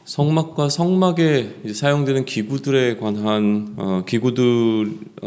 성막과 성막에 이제 사용되는 기구들에 관한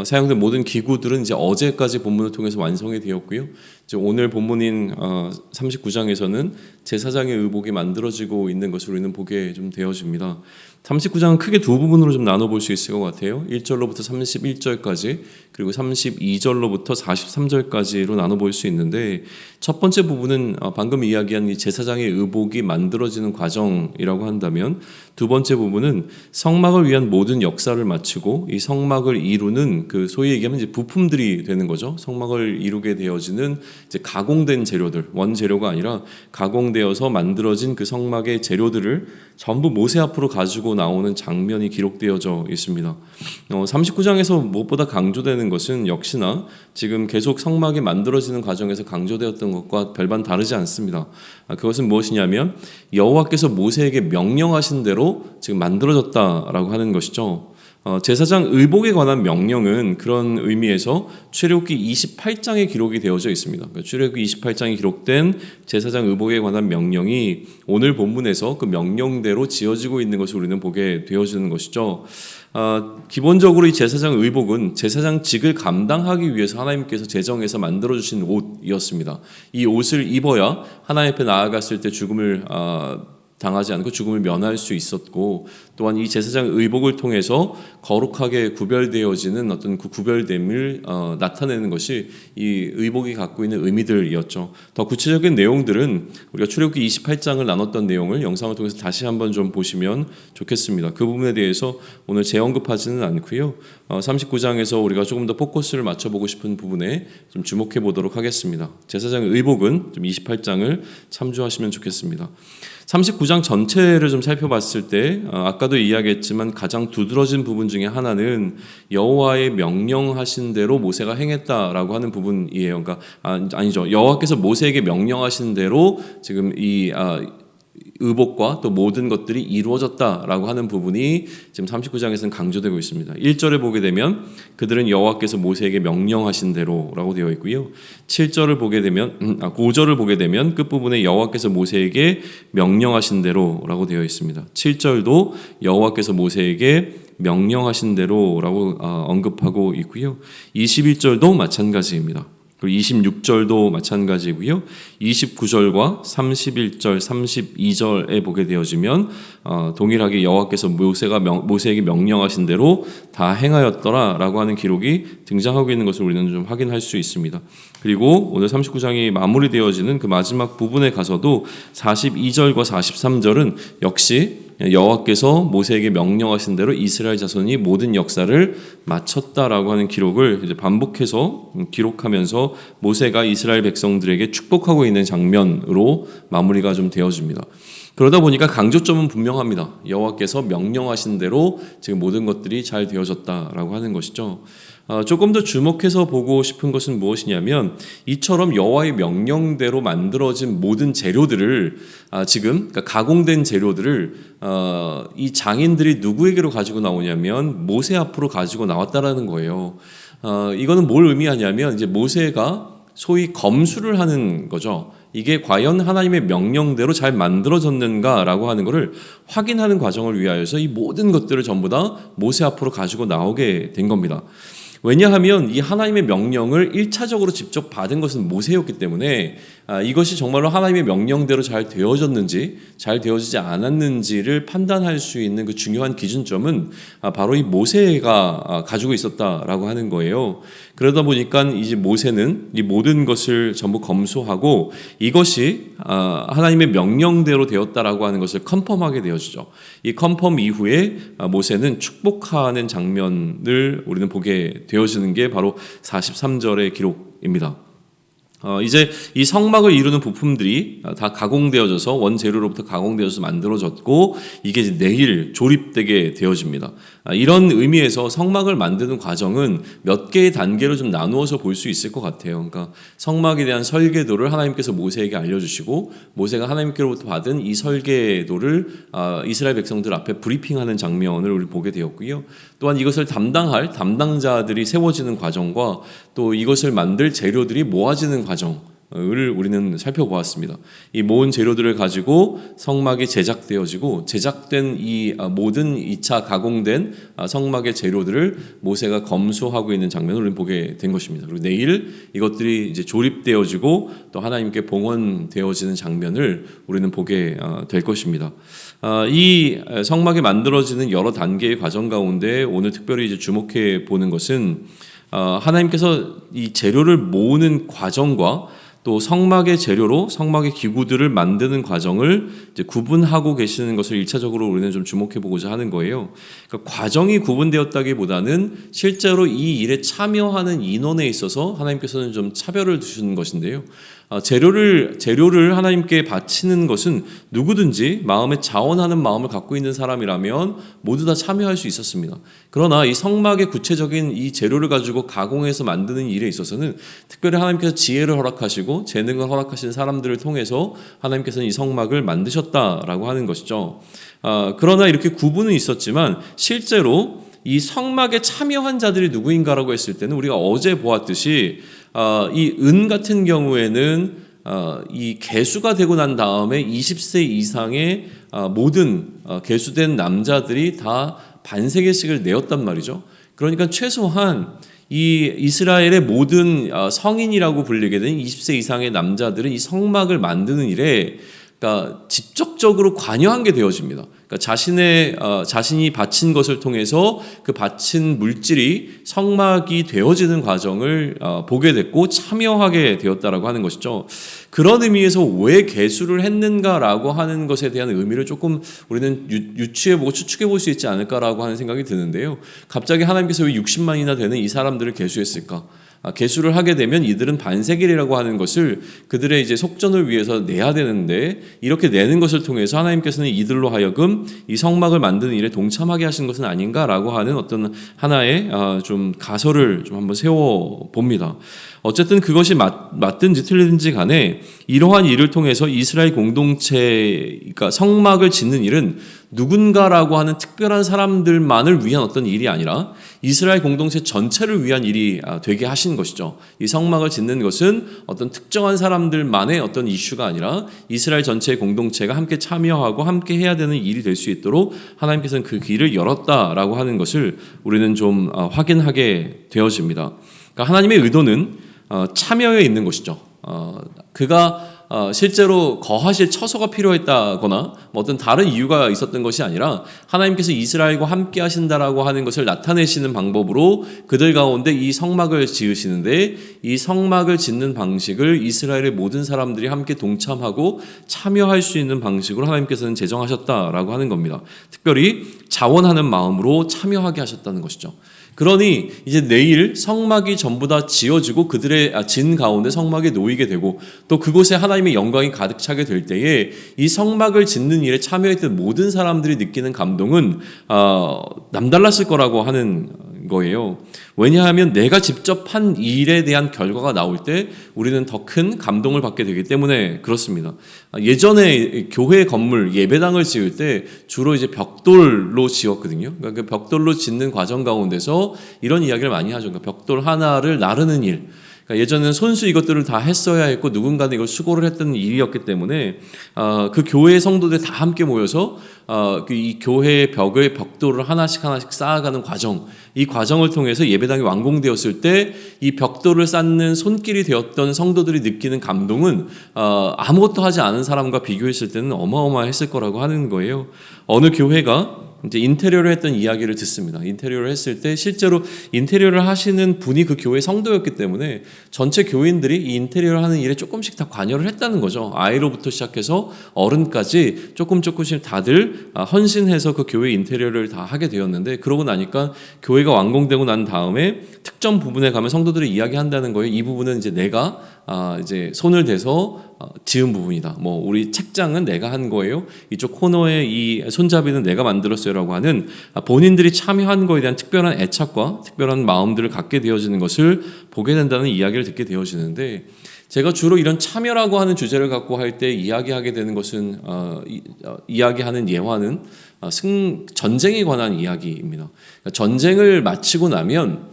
사용된 모든 기구들은 이제 어제까지 본문을 통해서 완성이 되었고요. 이제 오늘 본문인 39장에서는 제사장의 의복이 만들어지고 있는 것을 우리는 보게 좀 되어집니다. 39장은 크게 두 부분으로 좀 나눠볼 수 있을 것 같아요. 1절로부터 31절까지 그리고 32절로부터 43절까지로 나눠볼 수 있는데, 첫 번째 부분은 방금 이야기한 이 제사장의 의복이 만들어지는 과정이라고 한다면, 두 번째 부분은 성막을 위한 모든 역사를 마치고 이 성막을 이루는 그 소위 얘기하면 이제 부품들이 되는 거죠. 성막을 이루게 되어지는 이제 가공된 재료들, 원재료가 아니라 가공되어서 만들어진 그 성막의 재료들을 전부 모세 앞으로 가지고 나오는 장면이 기록되어져 있습니다. 39장에서 무엇보다 강조되는 것은 역시나 지금 계속 성막이 만들어지는 과정에서 강조되었던 것과 별반 다르지 않습니다. 그것은 무엇이냐면 여호와께서 모세에게 명령하신 대로 지금 만들어졌다라고 하는 것이죠. 제사장 의복에 관한 명령은 그런 의미에서 출애굽기 28장에 기록이 되어져 있습니다. 출애굽기 28장에 기록된 제사장 의복에 관한 명령이 오늘 본문에서 그 명령대로 지어지고 있는 것을 우리는 보게 되어지는 것이죠. 기본적으로 이 제사장 의복은 제사장직을 감당하기 위해서 하나님께서 제정해서 만들어주신 옷이었습니다. 이 옷을 입어야 하나님 앞에 나아갔을 때 죽음을 당하지 않고 죽음을 면할 수 있었고, 또한 이 제사장 의복을 통해서 거룩하게 구별되어지는 어떤 그 구별됨을 나타내는 것이 이 의복이 갖고 있는 의미들이었죠. 더 구체적인 내용들은 우리가 출애굽기 28장을 나눴던 내용을 영상을 통해서 다시 한번 좀 보시면 좋겠습니다. 그 부분에 대해서 오늘 재언급하지는 않고요. 39장에서 우리가 조금 더 포커스를 맞춰보고 싶은 부분에 좀 주목해 보도록 하겠습니다. 제사장 의복은 좀 28장을 참조하시면 좋겠습니다. 39장 전체를 좀 살펴봤을 때 아까도 이야기했지만 가장 두드러진 부분 중에 하나는 여호와의 명령하신 대로 모세가 행했다라고 하는 부분이에요. 그러니까 아니죠. 여호와께서 모세에게 명령하신 대로 지금 이 의복과 또 모든 것들이 이루어졌다라고 하는 부분이 지금 39장에서는 강조되고 있습니다. 1절을 보게 되면 그들은 여호와께서 모세에게 명령하신 대로라고 되어 있고요. 7절을 보게 되면 5절을 보게 되면 끝부분에 여호와께서 모세에게 명령하신 대로라고 되어 있습니다. 7절도 여호와께서 모세에게 명령하신 대로라고 언급하고 있고요. 21절도 마찬가지입니다. 그리고 26절도 마찬가지고요. 29절과 31절, 32절에 보게 되어지면 동일하게 여호와께서 모세에게 명령하신 대로 다 행하였더라라고 하는 기록이 등장하고 있는 것을 우리는 좀 확인할 수 있습니다. 그리고 오늘 39장이 마무리되어지는 그 마지막 부분에 가서도 42절과 43절은 역시 여호와께서 모세에게 명령하신 대로 이스라엘 자손이 모든 역사를 마쳤다라고 하는 기록을 이제 반복해서 기록하면서 모세가 이스라엘 백성들에게 축복하고 있는 장면으로 마무리가 좀 되어집니다. 그러다 보니까 강조점은 분명합니다. 여호와께서 명령하신 대로 지금 모든 것들이 잘 되어졌다라고 하는 것이죠. 조금 더 주목해서 보고 싶은 것은 무엇이냐면 이처럼 여호와의 명령대로 만들어진 모든 재료들을 지금 그러니까 가공된 재료들을 이 장인들이 누구에게로 가지고 나오냐면 모세 앞으로 가지고 나왔다라는 거예요. 이거는 뭘 의미하냐면 이제 모세가 소위 검수를 하는 거죠. 이게 과연 하나님의 명령대로 잘 만들어졌는가라고 하는 것을 확인하는 과정을 위하여서 이 모든 것들을 전부 다 모세 앞으로 가지고 나오게 된 겁니다. 왜냐하면 이 하나님의 명령을 1차적으로 직접 받은 것은 모세였기 때문에 이것이 정말로 하나님의 명령대로 잘 되어졌는지 잘 되어지지 않았는지를 판단할 수 있는 그 중요한 기준점은 바로 이 모세가 가지고 있었다라고 하는 거예요. 그러다 보니까 이제 모세는 이 모든 것을 전부 검수하고 이것이 하나님의 명령대로 되었다라고 하는 것을 컨펌하게 되어지죠. 이 컨펌 이후에 모세는 축복하는 장면을 우리는 보게 되어지는 게 바로 43절의 기록입니다. 이제 이 성막을 이루는 부품들이 다 가공되어져서 원재료로부터 가공되어서 만들어졌고 이게 이제 내일 조립되게 되어집니다. 이런 의미에서 성막을 만드는 과정은 몇 개의 단계로 좀 나누어서 볼 수 있을 것 같아요. 그러니까 성막에 대한 설계도를 하나님께서 모세에게 알려주시고 모세가 하나님께로부터 받은 이 설계도를 이스라엘 백성들 앞에 브리핑하는 장면을 우리 보게 되었고요. 또한 이것을 담당할 담당자들이 세워지는 과정과 또 이것을 만들 재료들이 모아지는 과정, 을 우리는 살펴보았습니다. 이 모은 재료들을 가지고 성막이 제작되어지고 제작된 이 모든 2차 가공된 성막의 재료들을 모세가 검수하고 있는 장면을 우리는 보게 된 것입니다. 그리고 내일 이것들이 이제 조립되어지고 또 하나님께 봉헌되어지는 장면을 우리는 보게 될 것입니다. 이 성막이 만들어지는 여러 단계의 과정 가운데 오늘 특별히 이제 주목해 보는 것은 하나님께서 이 재료를 모으는 과정과 또 성막의 재료로 성막의 기구들을 만드는 과정을 이제 구분하고 계시는 것을 1차적으로 우리는 좀 주목해 보고자 하는 거예요. 그러니까 과정이 구분되었다기보다는 실제로 이 일에 참여하는 인원에 있어서 하나님께서는 좀 차별을 두시는 것인데요. 재료를 하나님께 바치는 것은 누구든지 마음에 자원하는 마음을 갖고 있는 사람이라면 모두 다 참여할 수 있었습니다. 그러나 이 성막의 구체적인 이 재료를 가지고 가공해서 만드는 일에 있어서는 특별히 하나님께서 지혜를 허락하시고 재능을 허락하신 사람들을 통해서 하나님께서는 이 성막을 만드셨다라고 하는 것이죠. 그러나 이렇게 구분은 있었지만 실제로 이 성막에 참여한 자들이 누구인가라고 했을 때는 우리가 어제 보았듯이 이 은 같은 경우에는 이 계수가 되고 난 다음에 20세 이상의 모든 계수된 남자들이 다 반세겔씩을 내었단 말이죠. 그러니까 최소한 이 이스라엘의 모든 성인이라고 불리게 된 20세 이상의 남자들은 이 성막을 만드는 일에 그러니까 직접적으로 관여한 게 되어집니다. 그러니까 자신이 바친 것을 통해서 그 바친 물질이 성막이 되어지는 과정을 보게 됐고 참여하게 되었다라고 하는 것이죠. 그런 의미에서 왜 계수를 했는가라고 하는 것에 대한 의미를 조금 우리는 유추해보고 추측해볼 수 있지 않을까라고 하는 생각이 드는데요. 갑자기 하나님께서 왜 60만이나 되는 이 사람들을 계수했을까? 계수를 하게 되면 이들은 반세겔이라고 하는 것을 그들의 이제 속전을 위해서 내야 되는데 이렇게 내는 것을 통해서 하나님께서는 이들로 하여금 이 성막을 만드는 일에 동참하게 하신 것은 아닌가라고 하는 어떤 하나의 좀 가설을 좀 한번 세워 봅니다. 어쨌든 그것이 맞든지 틀리든지 간에 이러한 일을 통해서 이스라엘 공동체, 그러니까 성막을 짓는 일은 누군가라고 하는 특별한 사람들만을 위한 어떤 일이 아니라 이스라엘 공동체 전체를 위한 일이 되게 하신 것이죠. 이 성막을 짓는 것은 어떤 특정한 사람들만의 어떤 이슈가 아니라 이스라엘 전체의 공동체가 함께 참여하고 함께 해야 되는 일이 될 수 있도록 하나님께서는 그 길을 열었다라고 하는 것을 우리는 좀 확인하게 되어집니다. 그러니까 하나님의 의도는 참여에 있는 것이죠. 그가 실제로 거하실 처소가 필요했다거나 어떤 다른 이유가 있었던 것이 아니라 하나님께서 이스라엘과 함께 하신다라고 하는 것을 나타내시는 방법으로 그들 가운데 이 성막을 지으시는데 이 성막을 짓는 방식을 이스라엘의 모든 사람들이 함께 동참하고 참여할 수 있는 방식으로 하나님께서는 제정하셨다라고 하는 겁니다. 특별히 자원하는 마음으로 참여하게 하셨다는 것이죠. 그러니 이제 내일 성막이 전부 다 지어지고 그들의 진 가운데 성막이 놓이게 되고 또 그곳에 하나님의 영광이 가득 차게 될 때에 이 성막을 짓는 일에 참여했던 모든 사람들이 느끼는 감동은 남달랐을 거라고 하는 거예요. 왜냐하면 내가 직접 한 일에 대한 결과가 나올 때 우리는 더 큰 감동을 받게 되기 때문에 그렇습니다. 예전에 교회 건물 예배당을 지을 때 주로 이제 벽돌로 지었거든요. 그러니까 그 벽돌로 짓는 과정 가운데서 이런 이야기를 많이 하죠. 그러니까 벽돌 하나를 나르는 일. 그러니까 예전에는 손수 이것들을 다 했어야 했고 누군가는 이걸 수고를 했던 일이었기 때문에 그 교회 성도들 다 함께 모여서 이 교회의 벽의 벽돌을 하나씩 쌓아가는 과정, 이 과정을 통해서 예배당이 완공되었을 때 이 벽돌을 쌓는 손길이 되었던 성도들이 느끼는 감동은 아무것도 하지 않은 사람과 비교했을 때는 어마어마했을 거라고 하는 거예요. 어느 교회가 이제 인테리어를 했던 이야기를 듣습니다. 인테리어를 했을 때 실제로 인테리어를 하시는 분이 그 교회 성도였기 때문에 전체 교인들이 이 인테리어를 하는 일에 조금씩 다 관여를 했다는 거죠. 아이로부터 시작해서 어른까지 조금씩 다들 헌신해서 그 교회 인테리어를 다 하게 되었는데 그러고 나니까 교회가 완공되고 난 다음에 특정 부분에 가면 성도들이 이야기한다는 거예요. 이 부분은 이제 내가 이제 손을 대서 지은 부분이다. 뭐 우리 책장은 내가 한 거예요. 이쪽 코너에 이 손잡이는 내가 만들었어요라고 하는 본인들이 참여한 거에 대한 특별한 애착과 특별한 마음들을 갖게 되어지는 것을 보게 된다는 이야기를 듣게 되어지는데 제가 주로 이런 참여라고 하는 주제를 갖고 할 때 이야기하게 되는 것은 이야기하는 예화는 전쟁에 관한 이야기입니다. 그러니까 전쟁을 마치고 나면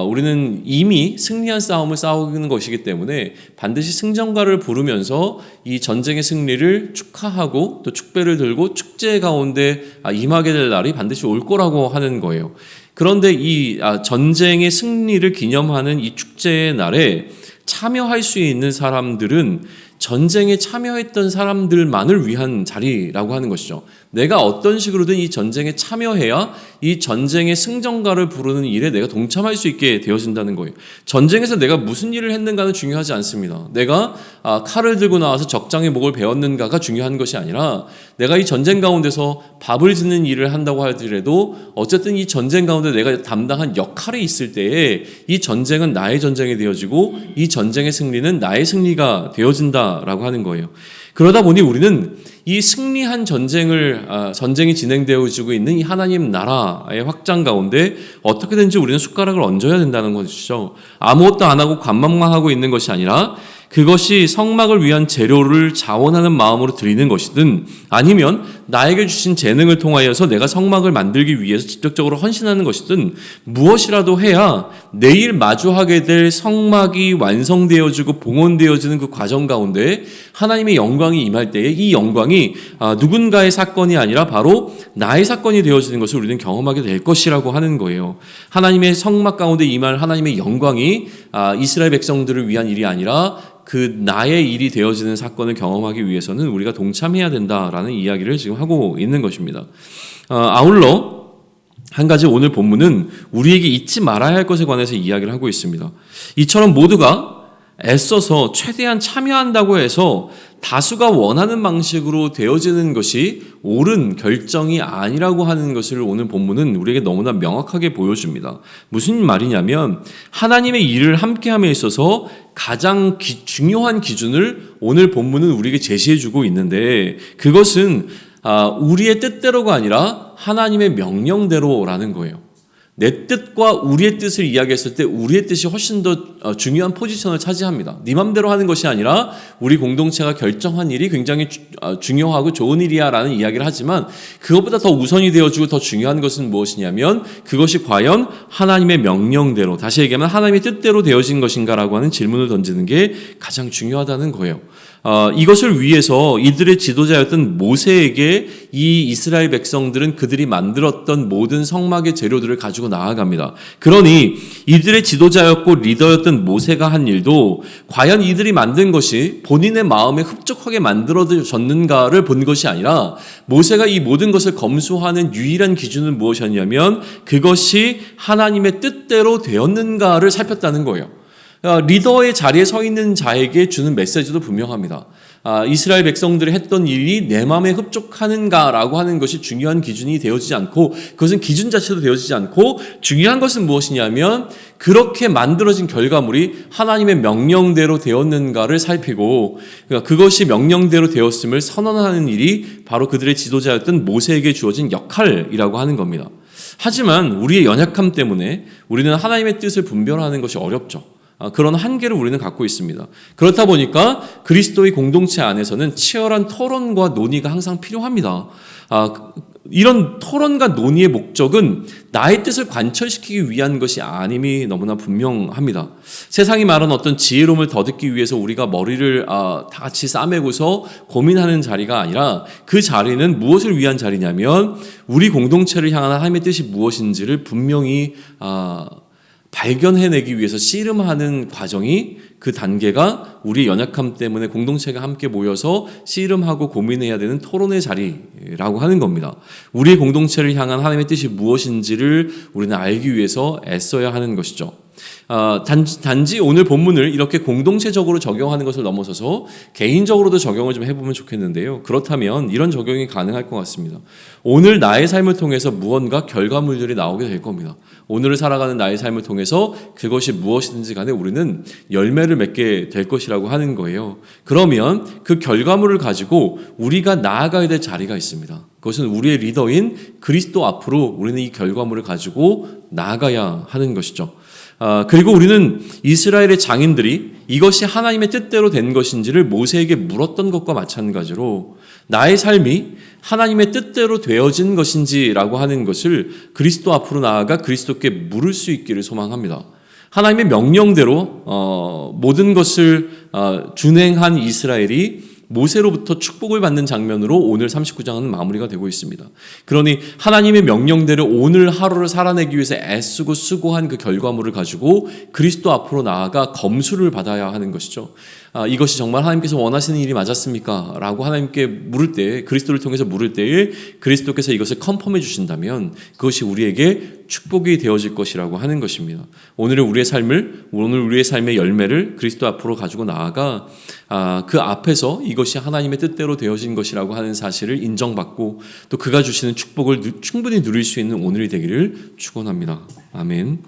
우리는 이미 승리한 싸움을 싸우는 것이기 때문에 반드시 승전가를 부르면서 이 전쟁의 승리를 축하하고 또 축배를 들고 축제 가운데 임하게 될 날이 반드시 올 거라고 하는 거예요. 그런데 이 전쟁의 승리를 기념하는 이 축제의 날에 참여할 수 있는 사람들은 전쟁에 참여했던 사람들만을 위한 자리라고 하는 것이죠. 내가 어떤 식으로든 이 전쟁에 참여해야 이 전쟁의 승전가를 부르는 일에 내가 동참할 수 있게 되어진다는 거예요. 전쟁에서 내가 무슨 일을 했는가는 중요하지 않습니다. 내가 칼을 들고 나와서 적장의 목을 베었는가가 중요한 것이 아니라 내가 이 전쟁 가운데서 밥을 짓는 일을 한다고 하더라도 어쨌든 이 전쟁 가운데 내가 담당한 역할이 있을 때에 이 전쟁은 나의 전쟁이 되어지고 이 전쟁의 승리는 나의 승리가 되어진다라고 하는 거예요. 그러다 보니 우리는 이 승리한 전쟁이 진행되어지고 있는 이 하나님 나라의 확장 가운데 어떻게든지 우리는 숟가락을 얹어야 된다는 것이죠. 아무것도 안 하고 관망만 하고 있는 것이 아니라 그것이 성막을 위한 재료를 자원하는 마음으로 드리는 것이든 아니면 나에게 주신 재능을 통하여서 내가 성막을 만들기 위해서 직접적으로 헌신하는 것이든 무엇이라도 해야 내일 마주하게 될 성막이 완성되어지고 봉헌되어지는 그 과정 가운데 하나님의 영광이 임할 때에 이 영광이 누군가의 사건이 아니라 바로 나의 사건이 되어지는 것을 우리는 경험하게 될 것이라고 하는 거예요. 하나님의 성막 가운데 임할 하나님의 영광이 이스라엘 백성들을 위한 일이 아니라 그 나의 일이 되어지는 사건을 경험하기 위해서는 우리가 동참해야 된다라는 이야기를 지금 하고 있는 것입니다. 아울러 한 가지 오늘 본문은 우리에게 잊지 말아야 할 것에 관해서 이야기를 하고 있습니다. 이처럼 모두가 애써서 최대한 참여한다고 해서 다수가 원하는 방식으로 되어지는 것이 옳은 결정이 아니라고 하는 것을 오늘 본문은 우리에게 너무나 명확하게 보여줍니다. 무슨 말이냐면 하나님의 일을 함께함에 있어서 가장 중요한 기준을 오늘 본문은 우리에게 제시해주고 있는데 그것은 우리의 뜻대로가 아니라 하나님의 명령대로라는 거예요. 내 뜻과 우리의 뜻을 이야기했을 때 우리의 뜻이 훨씬 더 중요한 포지션을 차지합니다. 네 맘대로 하는 것이 아니라 우리 공동체가 결정한 일이 굉장히 중요하고 좋은 일이야 라는 이야기를 하지만 그것보다 더 우선이 되어주고 더 중요한 것은 무엇이냐면 그것이 과연 하나님의 명령대로 다시 얘기하면 하나님의 뜻대로 되어진 것인가 라고 하는 질문을 던지는 게 가장 중요하다는 거예요. 이것을 위해서 이들의 지도자였던 모세에게 이 이스라엘 백성들은 그들이 만들었던 모든 성막의 재료들을 가지고 나아갑니다. 그러니 이들의 지도자였고 리더였던 모세가 한 일도 과연 이들이 만든 것이 본인의 마음에 흡족하게 만들어졌는가를 본 것이 아니라 모세가 이 모든 것을 검수하는 유일한 기준은 무엇이었냐면 그것이 하나님의 뜻대로 되었는가를 살폈다는 거예요. 리더의 자리에 서 있는 자에게 주는 메시지도 분명합니다. 이스라엘 백성들이 했던 일이 내 마음에 흡족하는가라고 하는 것이 중요한 기준이 되어지지 않고 그것은 기준 자체도 되어지지 않고 중요한 것은 무엇이냐면 그렇게 만들어진 결과물이 하나님의 명령대로 되었는가를 살피고 그것이 명령대로 되었음을 선언하는 일이 바로 그들의 지도자였던 모세에게 주어진 역할이라고 하는 겁니다. 하지만 우리의 연약함 때문에 우리는 하나님의 뜻을 분별하는 것이 어렵죠. 그런 한계를 우리는 갖고 있습니다. 그렇다 보니까 그리스도의 공동체 안에서는 치열한 토론과 논의가 항상 필요합니다. 이런 토론과 논의의 목적은 나의 뜻을 관철시키기 위한 것이 아님이 너무나 분명합니다. 세상이 말하는 어떤 지혜로움을 더 듣기 위해서 우리가 머리를 다 같이 싸매고서 고민하는 자리가 아니라 그 자리는 무엇을 위한 자리냐면 우리 공동체를 향한 하나님의 뜻이 무엇인지를 분명히 발견해내기 위해서 씨름하는 과정이 그 단계가 우리의 연약함 때문에 공동체가 함께 모여서 씨름하고 고민해야 되는 토론의 자리라고 하는 겁니다. 우리의 공동체를 향한 하나님의 뜻이 무엇인지를 우리는 알기 위해서 애써야 하는 것이죠. 단지 오늘 본문을 이렇게 공동체적으로 적용하는 것을 넘어서서 개인적으로도 적용을 좀 해보면 좋겠는데요. 그렇다면 이런 적용이 가능할 것 같습니다. 오늘 나의 삶을 통해서 무언가 결과물들이 나오게 될 겁니다. 오늘을 살아가는 나의 삶을 통해서 그것이 무엇이든지 간에 우리는 열매를 맺게 될 것이라고 하는 거예요. 그러면 그 결과물을 가지고 우리가 나아가야 될 자리가 있습니다. 그것은 우리의 리더인 그리스도 앞으로 우리는 이 결과물을 가지고 나아가야 하는 것이죠. 그리고 우리는 이스라엘의 장인들이 이것이 하나님의 뜻대로 된 것인지를 모세에게 물었던 것과 마찬가지로 나의 삶이 하나님의 뜻대로 되어진 것인지라고 하는 것을 그리스도 앞으로 나아가 그리스도께 물을 수 있기를 소망합니다. 하나님의 명령대로 모든 것을 준행한 이스라엘이 모세로부터 축복을 받는 장면으로 오늘 39장은 마무리가 되고 있습니다. 그러니 하나님의 명령대로 오늘 하루를 살아내기 위해서 애쓰고 수고한 그 결과물을 가지고 그리스도 앞으로 나아가 검수를 받아야 하는 것이죠. 이것이 정말 하나님께서 원하시는 일이 맞았습니까? 라고 하나님께 물을 때, 그리스도를 통해서 물을 때에 그리스도께서 이것을 컨펌해 주신다면 그것이 우리에게 축복이 되어질 것이라고 하는 것입니다. 오늘 우리의 삶의 열매를 그리스도 앞으로 가지고 나아가 그 앞에서 이것이 하나님의 뜻대로 되어진 것이라고 하는 사실을 인정받고 또 그가 주시는 축복을 충분히 누릴 수 있는 오늘이 되기를 축원합니다. 아멘.